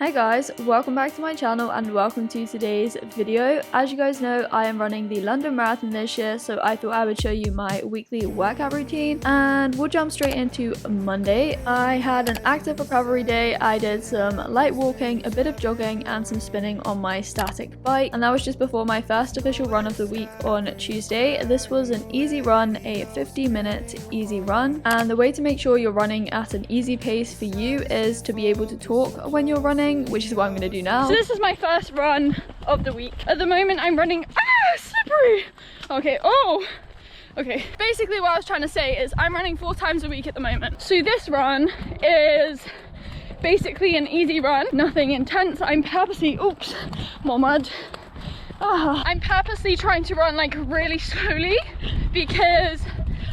Hey guys, welcome back to my channel and welcome to today's video. As you guys know, I am running the London Marathon this year, so I thought I would show you my weekly workout routine, and we'll jump straight into Monday. I had an active recovery day. I did some light walking, a bit of jogging and some spinning on my static bike, and that was just before my first official run of the week on Tuesday. This was an easy run, a 50-minute easy run, and the way to make sure you're running at an easy pace for you is to be able to talk when you're running, which is what I'm going to do now. So this is my first run of the week. At the moment I'm running, slippery. Okay, basically what I was trying to say is I'm running 4 times a week at the moment. So this run is basically an easy run, nothing intense. I'm purposely, more mud. I'm purposely trying to run like really slowly because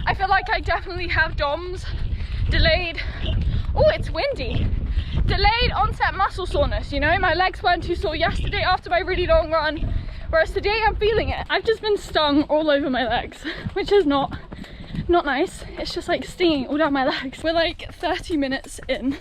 I feel like I definitely have DOMS, delayed, it's windy. Delayed onset muscle soreness, you know? My legs weren't too sore yesterday after my really long run, whereas today I'm feeling it. I've just been stung all over my legs, which is not nice. It's just like stinging all down my legs. We're like 30 minutes in.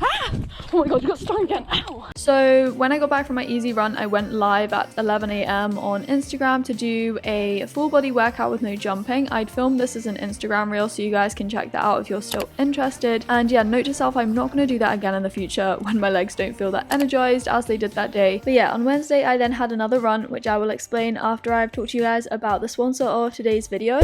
Oh my god, you got stung again. Ow! So when I got back from my easy run, I went live at 11 AM on Instagram to do a full body workout with no jumping. I'd filmed this as an Instagram reel, so you guys can check that out if you're still interested. And yeah, note to self, I'm not going to do that again in the future when my legs don't feel that energized as they did that day. But yeah, on Wednesday I then had another run, which I will explain after I've talked to you guys about the sponsor of today's video.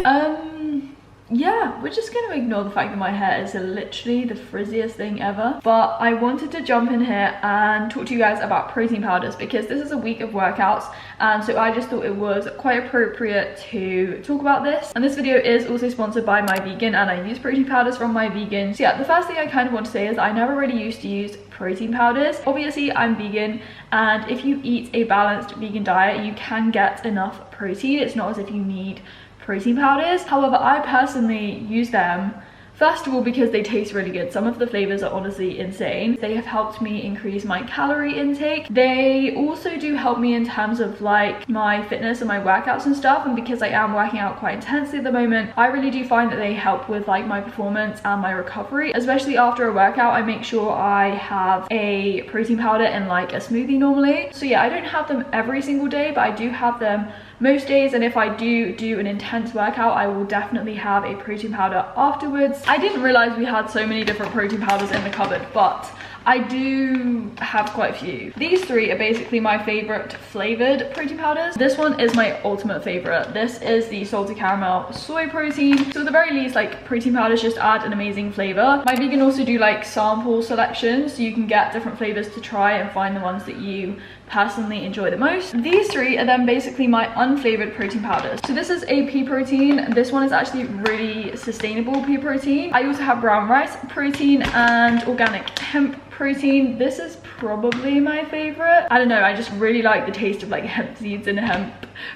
Yeah, we're just going to ignore the fact that my hair is literally the frizziest thing ever. But I wanted to jump in here and talk to you guys about protein powders because this is a week of workouts, and so I just thought it was quite appropriate to talk about this. And this video is also sponsored by My Vegan, and I use protein powders from My Vegan. So yeah, the first thing I kind of want to say is I never really used to use protein powders. Obviously I'm vegan, and if you eat a balanced vegan diet you can get enough protein. It's not as if you need protein powders. However, I personally use them first of all because they taste really good. Some of the flavors are honestly insane. They have helped me increase my calorie intake. They also do help me in terms of like my fitness and my workouts and stuff, and because I am working out quite intensely at the moment, I really do find that they help with like my performance and my recovery. Especially after a workout, I make sure I have a protein powder in like a smoothie normally. So yeah, I don't have them every single day, but I do have them most days, and if I do an intense workout, I will definitely have a protein powder afterwards. I didn't realize we had so many different protein powders in the cupboard, but I do have quite a few. These 3 are basically my favorite flavored protein powders. This one is my ultimate favorite. This is the salted caramel soy protein. So at the very least, like, protein powders just add an amazing flavor. My vegan also do like sample selections, so you can get different flavors to try and find the ones that you personally enjoy the most. These 3 are then basically my unflavored protein powders. So this is a pea protein. This one is actually really sustainable pea protein. I also have brown rice protein and organic hemp protein. This is probably my favorite. I don't know, I just really like the taste of like hemp seeds and hemp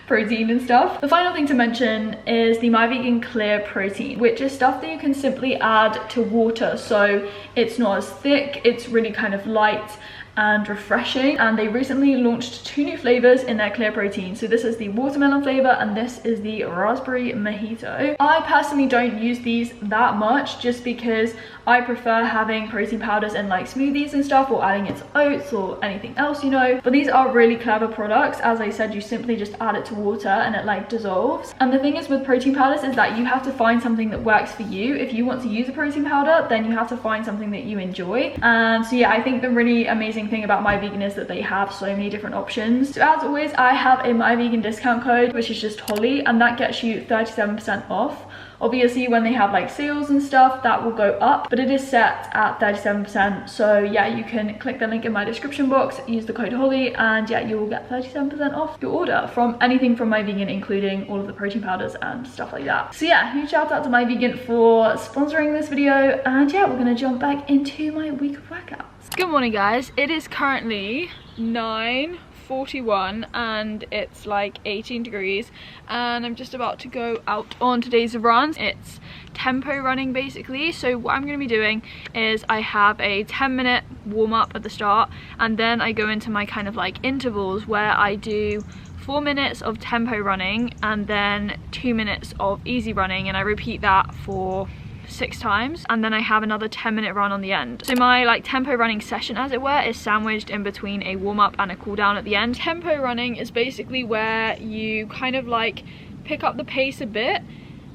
protein and stuff. The final thing to mention is the My Vegan Clear protein, which is stuff that you can simply add to water, so it's not as thick, it's really kind of light and refreshing. And they recently launched 2 new flavors in their clear protein. So this is the watermelon flavor and this is the raspberry mojito. I personally don't use these that much just because I prefer having protein powders in like smoothies and stuff, or adding it to oats or anything else, you know. But these are really clever products. As I said, you simply just add it to water and it like dissolves. And the thing is with protein powders is that you have to find something that works for you. If you want to use a protein powder, then you have to find something that you enjoy. And so yeah, I think the really amazing thing about My Vegan is that they have so many different options. So as always, I have a My Vegan discount code, which is just Holly, and that gets you 37% off. Obviously when they have like sales and stuff, that will go up, but it is set at 37%. So yeah, you can click the link in my description box, use the code Holly, and yeah, you will get 37% off your order from anything from My Vegan, including all of the protein powders and stuff like that. So yeah, huge shout out to My Vegan for sponsoring this video, and yeah, we're gonna jump back into my week of workouts. Good morning guys, it is currently 9:41 and it's like 18 degrees, and I'm just about to go out on today's run. It's tempo running basically. So what I'm going to be doing is I have a 10-minute warm-up at the start, and then I go into my kind of like intervals where I do 4 minutes of tempo running and then 2 minutes of easy running, and I repeat that for 6 times, and then I have another 10-minute run on the end. So my like tempo running session, as it were, is sandwiched in between a warm-up and a cool-down at the end. Tempo running is basically where you kind of like pick up the pace a bit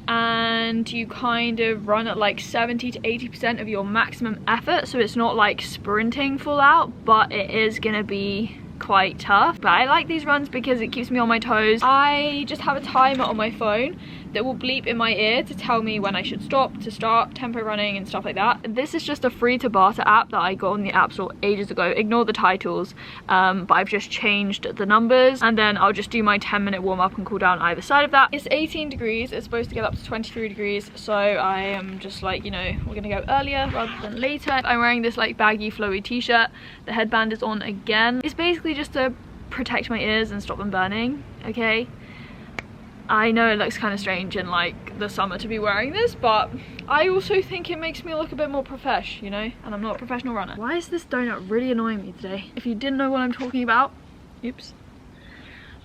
and you kind of run at like 70 to 80% of your maximum effort. So it's not like sprinting full out, but it is gonna be quite tough. But I like these runs because it keeps me on my toes. I just have a timer on my phone that will bleep in my ear to tell me when I should stop to start tempo running and stuff like that. This is just a free to barter app that I got on the App Store ages ago. Ignore the titles, but I've just changed the numbers, and then I'll just do my 10-minute warm up and cool down either side of that. It's 18 degrees, it's supposed to get up to 23 degrees, so I am just like, you know, we're gonna go earlier rather than later. I'm wearing this like baggy flowy t-shirt. The headband is on again. It's basically just to protect my ears and stop them burning, okay? I know it looks kind of strange in like the summer to be wearing this, but I also think it makes me look a bit more profesh, you know, and I'm not a professional runner. Why is this donut really annoying me today? If you didn't know what I'm talking about, oops.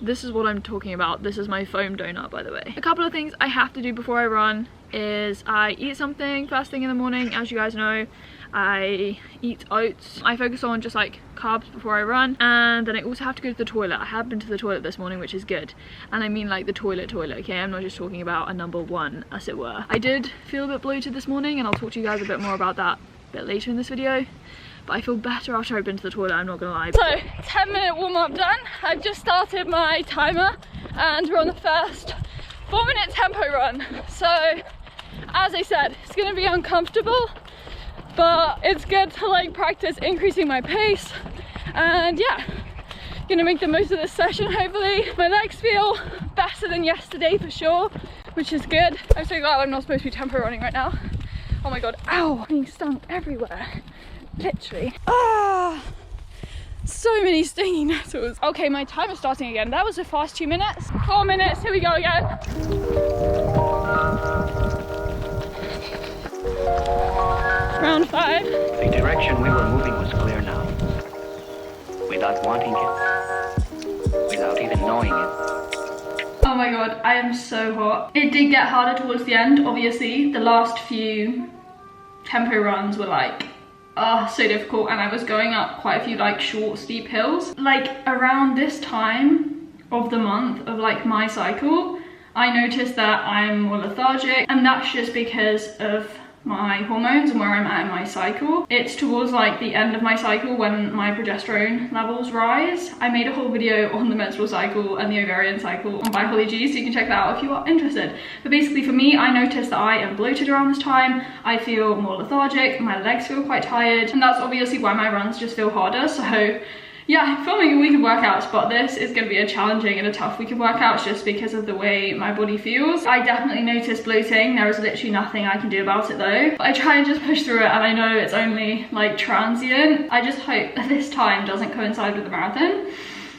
This is what I'm talking about. This is my foam donut, by the way. A couple of things I have to do before I run is I eat something first thing in the morning. As you guys know, I eat oats. I focus on just like carbs before I run, and then I also have to go to the toilet. I have been to the toilet this morning, which is good, and I mean like the toilet, okay? I'm not just talking about a number one, as it were. I did feel a bit bloated this morning, and I'll talk to you guys a bit more about that a bit later in this video, but I feel better after I've been to the toilet, I'm not gonna lie. So 10-minute warm-up done. I've just started my timer and we're on the first 4-minute tempo run. So as I said, it's gonna be uncomfortable, but it's good to like practice increasing my pace, and yeah, gonna make the most of this session. Hopefully my legs feel better than yesterday for sure, which is good. I'm so glad I'm not supposed to be tempo running right now. Oh my god, ow, I'm being stung everywhere, literally. Ah, so many stingy nettles. Okay, my timer's starting again. That was a fast 2 minutes. 4 minutes, here we go again. Round 5. The direction we were moving was clear now. Without wanting it, without even knowing it. Oh my god, I am so hot. It did get harder towards the end, obviously. The last few tempo runs were like, so difficult, and I was going up quite a few like short, steep hills. Like around this time of the month of like my cycle, I noticed that I'm more lethargic, and that's just because of my hormones and where I'm at in my cycle. It's towards like the end of my cycle when my progesterone levels rise. I made a whole video on the menstrual cycle and the ovarian cycle on by Holly G, so you can check that out if you are interested. But basically for me, I noticed that I am bloated around this time. I feel more lethargic, my legs feel quite tired, and that's obviously why my runs just feel harder. So yeah, I'm filming a week of workouts, but this is going to be a challenging and a tough week of workouts just because of the way my body feels. I definitely noticed bloating. There is literally nothing I can do about it though. But I try and just push through it, and I know it's only like transient. I just hope that this time doesn't coincide with the marathon.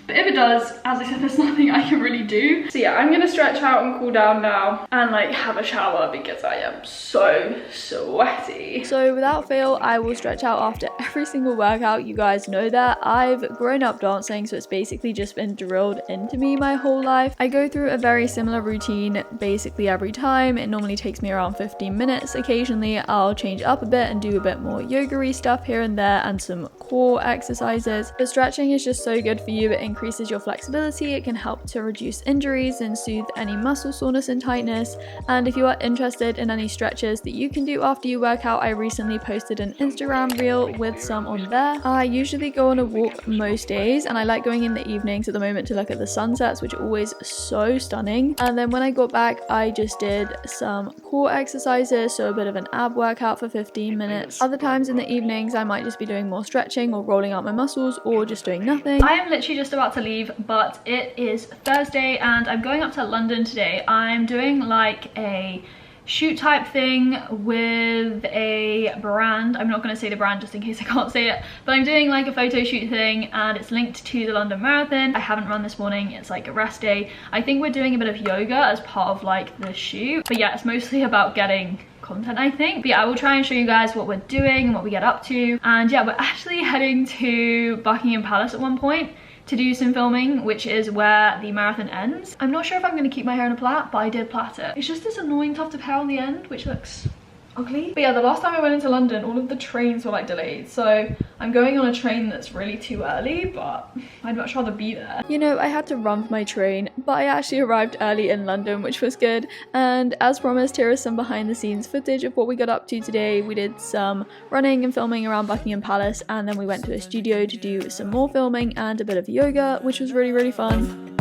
But if it does, as I said, there's nothing I can really do. So yeah, I'm gonna stretch out and cool down now and like have a shower because I am so sweaty. So without fail, I will stretch out after every single workout. You guys know that. I've grown up dancing, so it's basically just been drilled into me my whole life. I go through a very similar routine basically every time. It normally takes me around 15 minutes. Occasionally I'll change up a bit and do a bit more yoga-y stuff here and there and some core exercises. But stretching is just so good for you. It increases your flexibility, it can help to reduce injuries and soothe any muscle soreness and tightness. And if you are interested in any stretches that you can do after you work out, I recently posted an Instagram reel with some on there. I usually go on a walk most days, and I like going in the evenings at the moment to look at the sunsets, which are always so stunning. And then when I got back, I just did some core exercises, so a bit of an ab workout for 15 minutes. Other times in the evenings I might just be doing more stretching or rolling out my muscles or just doing nothing. I am literally just about to leave, but it is Thursday and I'm going up to London today. I'm doing like a shoot type thing with a brand. I'm not going to say the brand just in case I can't say it, but I'm doing like a photo shoot thing and it's linked to the London Marathon. I haven't run this morning, it's like a rest day. I think we're doing a bit of yoga as part of like the shoot, but yeah, it's mostly about getting content, I think. But yeah, I will try and show you guys what we're doing and what we get up to. And yeah, we're actually heading to Buckingham Palace at one point to do some filming, which is where the marathon ends. I'm not sure if I'm going to keep my hair in a plait, but I did plait it. It's just this annoying tuft of hair on the end, which looks ugly. But yeah, the last time I went into London, all of the trains were like delayed, so I'm going on a train that's really too early, but I'd much rather be there. You know, I had to run for my train, but I actually arrived early in London, which was good. And as promised, here is some behind the scenes footage of what we got up to today. We did some running and filming around Buckingham Palace, and then we went to a studio to do some more filming and a bit of yoga, which was really, really fun.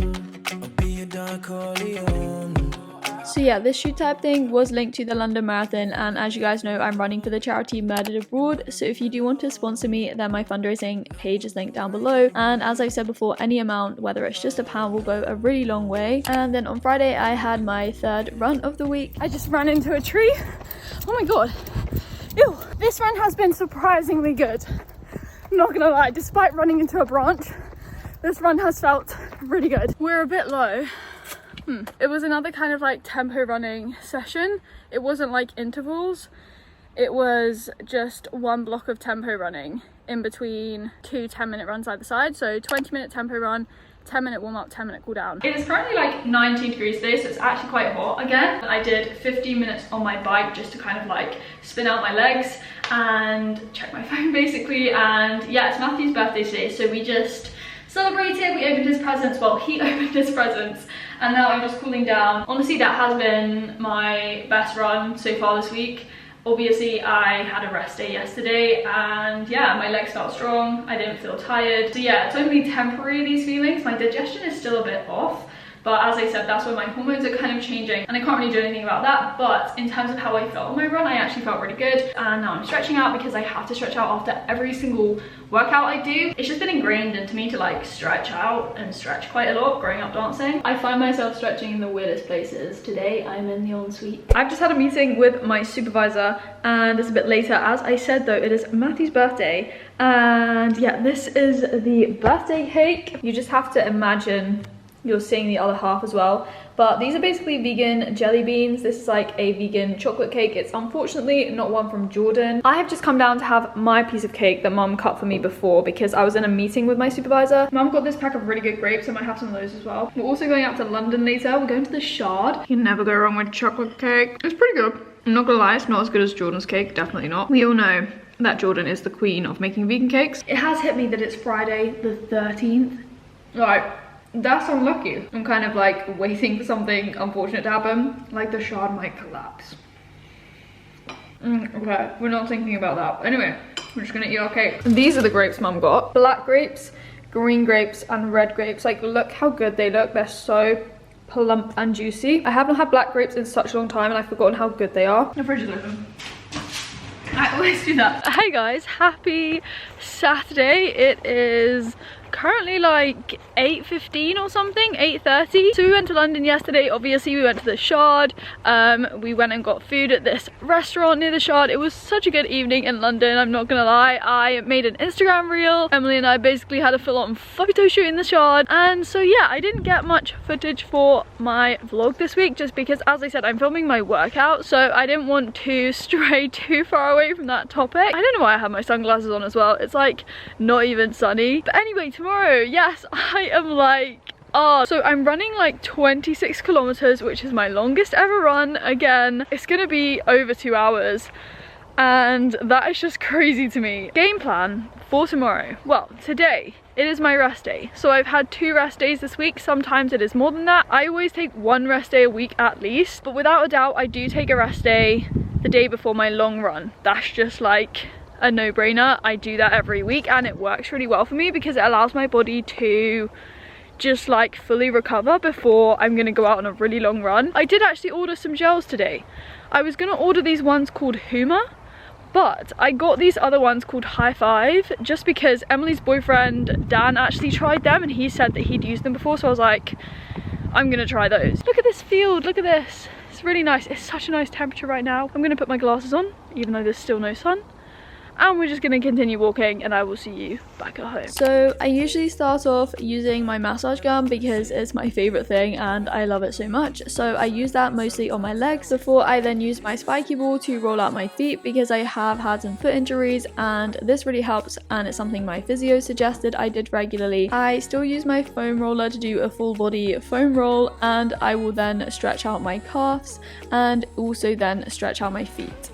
So yeah, this shoot type thing was linked to the London Marathon, and as you guys know, I'm running for the charity Murdered Abroad, so if you do want to sponsor me, then my fundraising page is linked down below, and as I've said before, any amount, whether it's just £1, will go a really long way. And then on Friday, I had my third run of the week. I just ran into a tree. Oh my god. Ew. This run has been surprisingly good. I'm not gonna lie, despite running into a branch, this run has felt really good. We're a bit low. It was another kind of like tempo running session. It wasn't like intervals. It was just one block of tempo running in between 2 10-minute runs either side. So 20-minute tempo run, 10-minute warm up, 10-minute cool down. It is currently like 19 degrees today, so it's actually quite hot again. I did 15 minutes on my bike just to kind of like spin out my legs and check my phone basically. And yeah, it's Matthew's birthday today, so we just celebrated. We opened his presents, well, he opened his presents, and now I'm just cooling down. Honestly, that has been my best run so far this week. Obviously, I had a rest day yesterday, and yeah, my legs felt strong. I didn't feel tired. So yeah, it's only temporary, these feelings. My digestion is still a bit off, but as I said, that's when my hormones are kind of changing, and I can't really do anything about that. But in terms of how I felt on my run, I actually felt really good. And now I'm stretching out because I have to stretch out after every single workout I do. It's just been ingrained into me to like stretch out and stretch quite a lot growing up dancing. I find myself stretching in the weirdest places. Today, I'm in the ensuite. I've just had a meeting with my supervisor, and it's a bit later. As I said though, it is Matthew's birthday, and yeah, this is the birthday cake. You just have to imagine you're seeing the other half as well, but these are basically vegan jelly beans. This is like a vegan chocolate cake. It's unfortunately not one from Jordan. I have just come down to have my piece of cake that mum cut for me before because I was in a meeting with my supervisor. Mum got this pack of really good grapes. I might have some of those as well. We're also going out to London later. We're going to the Shard. You can never go wrong with chocolate cake. It's pretty good. I'm not gonna lie, it's not as good as Jordan's cake, definitely not. We all know that Jordan is the queen of making vegan cakes. It has hit me that it's Friday the 13th. Like, that's unlucky. I'm kind of like waiting for something unfortunate to happen, like the Shard might collapse. Okay, we're not thinking about that. Anyway, we're just gonna eat our cake. These are the grapes mum got. Black grapes, green grapes, and red grapes. Like, look how good they look. They're so plump and juicy. I haven't had black grapes in such a long time, and I've forgotten how good they are. The fridge is open. I always do that. Hey guys, happy Saturday. It is currently like 8:15 or something, 8:30. So we went to London yesterday. Obviously we went to the Shard. We went and got food at this restaurant near the Shard. It was such a good evening in London, I'm not gonna lie. I made an Instagram reel. Emily and I basically had a full-on photo shoot in the Shard, and so yeah, I didn't get much footage for my vlog this week just because, as I said, I'm filming my workout, so I didn't want to stray too far away from that topic. I don't know why I have my sunglasses on as well. It's like not even sunny. But anyway, tomorrow, yes, I am like, so I'm running like 26 kilometers, which is my longest ever run. Again, it's gonna be over 2 hours, and that is just crazy to me. Game plan for tomorrow. Well, today it is my rest day, so I've had 2 rest days this week. Sometimes it is more than that. I always take 1 rest day a week at least, but without a doubt I do take a rest day the day before my long run. That's just like a no-brainer. I do that every week, and it works really well for me because it allows my body to just like fully recover before I'm gonna go out on a really long run. I did actually order some gels today. I was gonna order these ones called Huma, but I got these other ones called High Five just because Emily's boyfriend Dan actually tried them and he said that he'd used them before, so I was like, I'm gonna try those. Look at this field, look at this. It's really nice. It's such a nice temperature right now. I'm gonna put my glasses on even though there's still no sun, and we're just gonna continue walking, and I will see you back at home. So I usually start off using my massage gun because it's my favorite thing and I love it so much. So I use that mostly on my legs before I then use my spiky ball to roll out my feet because I have had some foot injuries, and this really helps, and it's something my physio suggested I did regularly. I still use my foam roller to do a full body foam roll, and I will then stretch out my calves and also then stretch out my feet.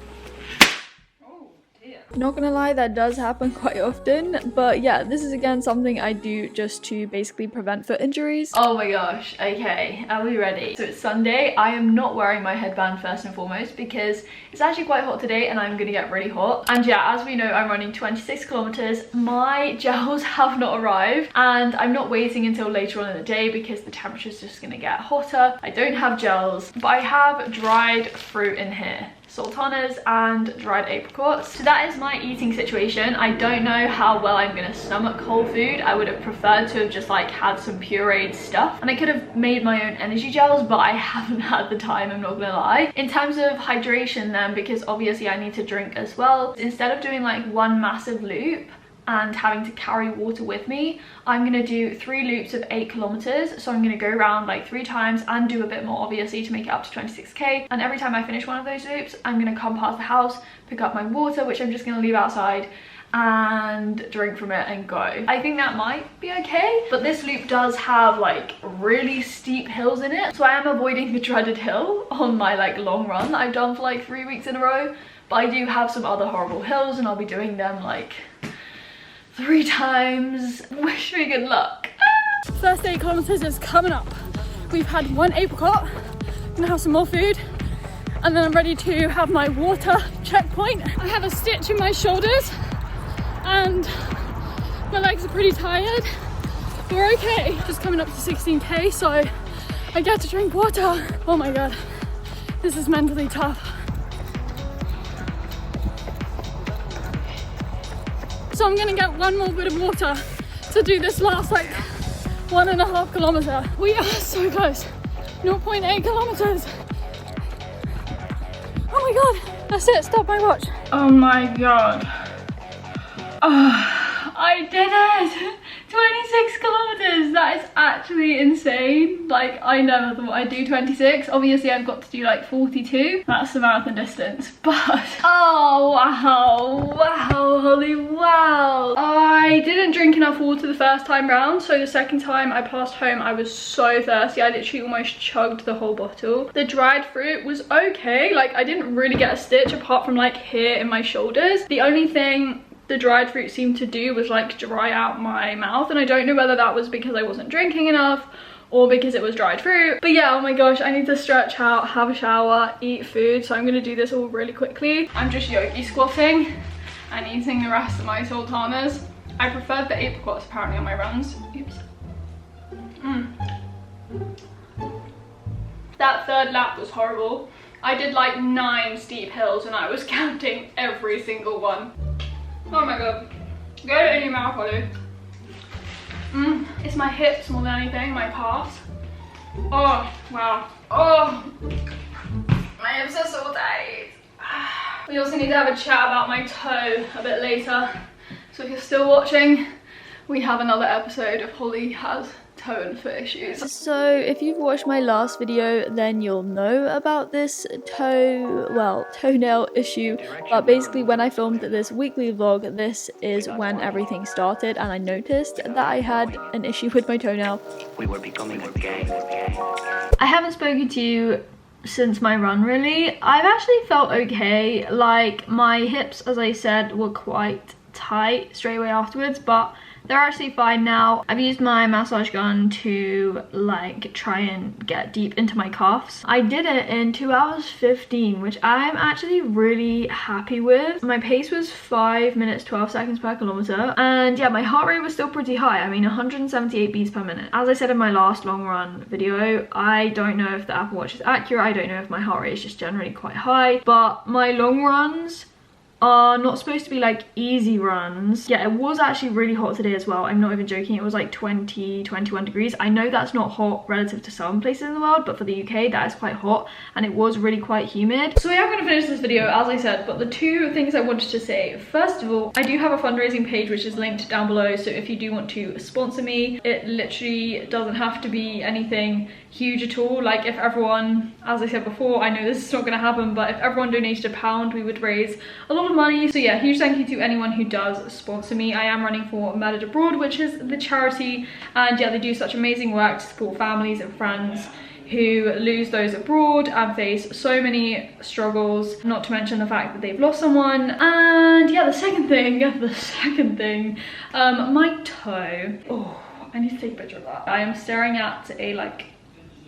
Not gonna lie, that does happen quite often, but yeah, this is again something I do just to basically prevent foot injuries. Oh my gosh, okay, are we ready? So it's Sunday. I am not wearing my headband first and foremost because it's actually quite hot today and I'm gonna get really hot. And yeah, as we know, I'm running 26 kilometers. My gels have not arrived and I'm not waiting until later on in the day because the temperature is just gonna get hotter. I don't have gels, but I have dried fruit in here. Sultanas and dried apricots. So that is my eating situation. I don't know how well I'm gonna stomach whole food. I would have preferred to have just like had some pureed stuff, and I could have made my own energy gels, but I haven't had the time, I'm not gonna lie. In terms of hydration then, because obviously I need to drink as well, instead of doing like one massive loop and having to carry water with me, I'm gonna do 3 loops of 8 kilometers. So I'm gonna go around like 3 times and do a bit more obviously to make it up to 26k, and every time I finish one of those loops I'm gonna come past the house, pick up my water, which I'm just gonna leave outside, and drink from it and go. I think that might be okay, but this loop does have like really steep hills in it, so I am avoiding the dreaded hill on my like long run that I've done for like 3 weeks in a row, but I do have some other horrible hills and I'll be doing them like 3 times. Wish me good luck. First 8 kilometers is coming up. We've had 1 apricot, gonna have some more food, and then I'm ready to have my water checkpoint. I have a stitch in my shoulders and my legs are pretty tired. We're okay. Just coming up to 16k, so I get to drink water. Oh my god, this is mentally tough. So I'm gonna get 1 more bit of water to do this last like 1.5 kilometer. We are so close. 0.8 kilometers. Oh my god, that's it, stop my watch. Oh my god. Oh, I did it! 26 kilometers, that is actually insane. Like, I never thought I'd do 26. Obviously I've got to do like 42. That's the marathon distance, but oh wow, wow, Holly, wow. I didn't drink enough water the first time round, so the second time I passed home I was so thirsty. I literally almost chugged the whole bottle. The dried fruit was okay. Like, I didn't really get a stitch apart from like here in my shoulders. The only thing the dried fruit seemed to do was like dry out my mouth, and I don't know whether that was because I wasn't drinking enough or because it was dried fruit. But yeah, oh my gosh, I need to stretch out, have a shower, eat food, so I'm gonna do this all really quickly. I'm just yogi squatting and eating the rest of my sultanas. I preferred the apricots apparently on my runs. Oops. That third lap was horrible. I did like 9 steep hills and I was counting every single one. Oh my god. Get it in your mouth, Holly. It's my hips more than anything, my calves. Oh, wow. Oh, my hips are so tight. We also need to have a chat about my toe a bit later. So if you're still watching, we have another episode of Holly has toe and foot issues. So if you've watched my last video, then you'll know about this toenail issue, but basically when I filmed this weekly vlog, this is when everything started, and I noticed that I had an issue with my toenail. We were becoming a gang. I haven't spoken to you since my run really. I've actually felt okay. Like, my hips, as I said, were quite tight straight away afterwards, but they're actually fine now. I've used my massage gun to like try and get deep into my calves. I did it in 2 hours 15, which I'm actually really happy with. My pace was 5 minutes 12 seconds per kilometer, and yeah, my heart rate was still pretty high. I mean, 178 beats per minute. As I said in my last long run video, I don't know if the Apple Watch is accurate. I don't know if my heart rate is just generally quite high, but my long runs are not supposed to be like easy runs. Yeah, it was actually really hot today as well. I'm not even joking. It was like 21 degrees. I know that's not hot relative to some places in the world, but for the UK that is quite hot, and it was really quite humid. So yeah, I'm gonna finish this video as I said, but the 2 things I wanted to say. First of all, I do have a fundraising page which is linked down below, so if you do want to sponsor me, it literally doesn't have to be anything huge at all. Like, if everyone, as I said before, I know this is not gonna happen, but if everyone donated £1, we would raise a lot of money. So yeah, huge thank you to anyone who does sponsor me. I am running for Murdered Abroad, which is the charity, and yeah, they do such amazing work to support families and friends who lose those abroad and face so many struggles, not to mention the fact that they've lost someone. And yeah, the second thing, my toe. Oh, I need to take a picture of that. I am staring at a like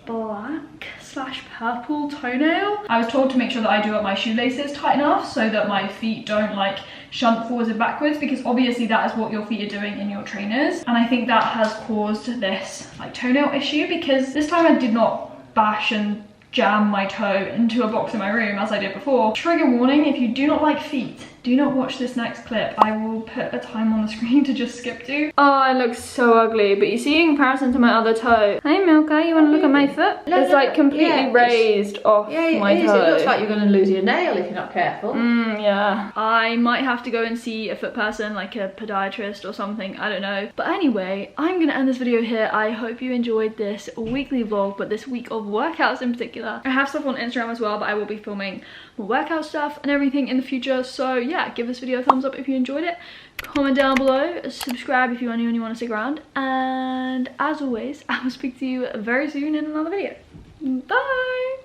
black/purple toenail. I was told to make sure that I do up my shoelaces tight enough so that my feet don't like shunt forwards and backwards, because obviously that is what your feet are doing in your trainers, and I think that has caused this like toenail issue, because this time I did not bash and jam my toe into a box in my room as I did before. Trigger warning, if you do not like feet, do not watch this next clip. I will put a time on the screen to just skip to. Oh, it looks so ugly, but you see in comparison to my other toe. Hey Milka, you want to look at my foot? It's like completely raised off my toe. It looks like you're going to lose your nail if you're not careful. Yeah. I might have to go and see a foot person, like a podiatrist or something, I don't know. But anyway, I'm going to end this video here. I hope you enjoyed this weekly vlog, but this week of workouts in particular. I have stuff on Instagram as well, but I will be filming more workout stuff and everything in the future. So yeah, give this video a thumbs up if you enjoyed it. Comment down below, subscribe if you are new and you want to stick around. And as always, I will speak to you very soon in another video. Bye!